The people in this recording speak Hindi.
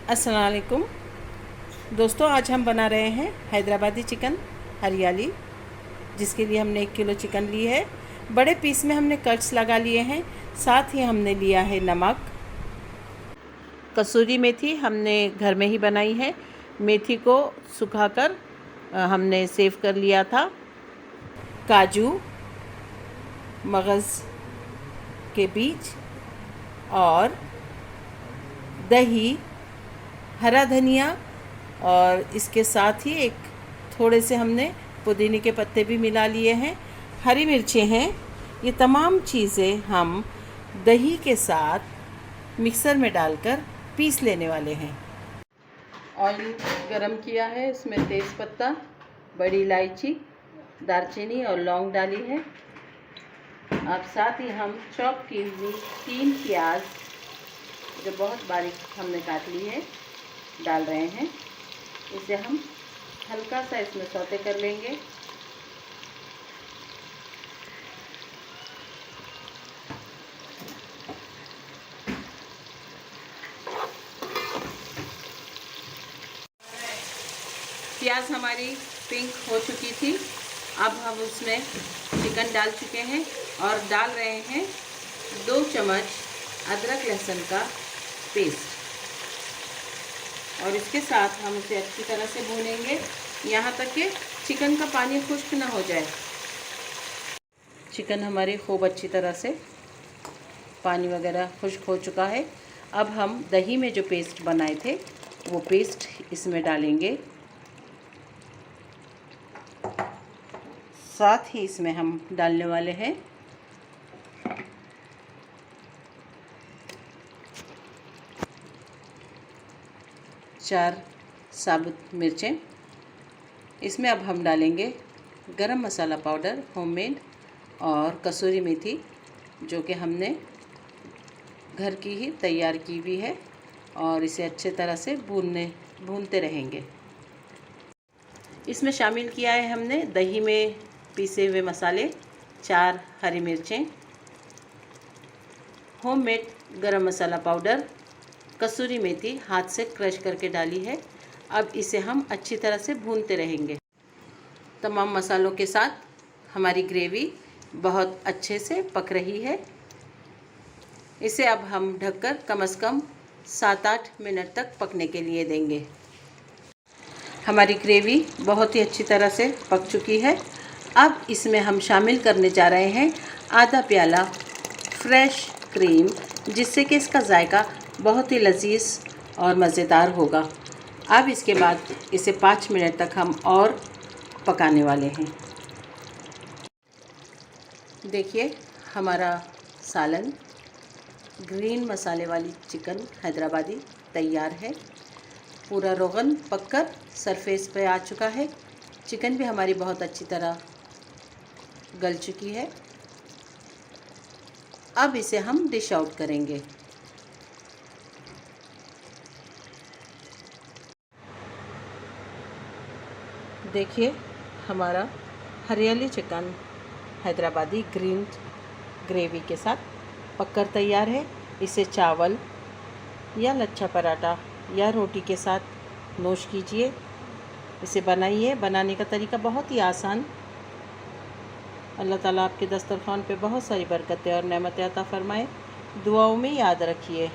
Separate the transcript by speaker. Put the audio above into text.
Speaker 1: अस्सलाम वालेकुम दोस्तों, आज हम बना रहे हैं हैदराबादी चिकन हरियाली, जिसके लिए हमने 1 किलो चिकन ली है। बड़े पीस में हमने कट्स लगा लिए हैं। साथ ही हमने लिया है नमक, कसूरी मेथी हमने घर में ही बनाई है। मेथी को सुखाकर हमने सेव कर लिया था। काजू, मगज़ के बीज और दही, हरा धनिया, और इसके साथ ही एक थोड़े से हमने पुदीने के पत्ते भी मिला लिए हैं। हरी मिर्चें हैं। ये तमाम चीज़ें हम दही के साथ मिक्सर में डालकर पीस लेने वाले हैं। ऑयल गरम किया है, इसमें तेज़ पत्ता, बड़ी इलायची, दालचीनी और लौंग डाली है। अब साथ ही हम चॉप की हुई 3 प्याज जो बहुत बारीक हमने काट ली है डाल रहे हैं। इसे हम हल्का सा इसमें सौते कर लेंगे। प्याज हमारी पिंक हो चुकी थी। अब हम उसमें चिकन डाल चुके हैं और डाल रहे हैं 2 चम्मच अदरक लहसुन का पेस्ट, और इसके साथ हम उसे अच्छी तरह से भूनेंगे यहाँ तक कि चिकन का पानी खुश्क ना हो जाए। चिकन हमारे खूब अच्छी तरह से पानी वगैरह खुश्क हो चुका है। अब हम दही में जो पेस्ट बनाए थे वो पेस्ट इसमें डालेंगे। साथ ही इसमें हम डालने वाले हैं चार साबुत मिर्चें। इसमें अब हम डालेंगे गरम मसाला पाउडर होममेड और कसूरी मेथी, जो कि हमने घर की ही तैयार की हुई है, और इसे अच्छे तरह से भूनते रहेंगे। इसमें शामिल किया है हमने दही में पीसे हुए मसाले, 4 हरी मिर्चें, होममेड गरम मसाला पाउडर, कसूरी मेथी हाथ से क्रश करके डाली है। अब इसे हम अच्छी तरह से भूनते रहेंगे। तमाम मसालों के साथ हमारी ग्रेवी बहुत अच्छे से पक रही है। इसे अब हम ढककर कम से कम 7-8 मिनट तक पकने के लिए देंगे। हमारी ग्रेवी बहुत ही अच्छी तरह से पक चुकी है। अब इसमें हम शामिल करने जा रहे हैं आधा प्याला फ्रेश क्रीम, जिससे कि इसका जायका बहुत ही लजीज और मज़ेदार होगा। अब इसके बाद इसे 5 मिनट तक हम और पकाने वाले हैं। देखिए, हमारा सालन ग्रीन मसाले वाली चिकन हैदराबादी तैयार है। पूरा रोगन पककर सरफेस पे आ चुका है। चिकन भी हमारी बहुत अच्छी तरह गल चुकी है। अब इसे हम डिश आउट करेंगे। देखिए, हमारा हरियाली चिकन हैदराबादी ग्रीन ग्रेवी के साथ पककर तैयार है। इसे चावल या लच्छा पराठा या रोटी के साथ नोश कीजिए। इसे बनाइए। बनाने का तरीका बहुत ही आसान। अल्लाह ताला आपके दस्तरखान पे बहुत सारी बरकतें और नेमतें अता फरमाए। दुआओं में याद रखिए।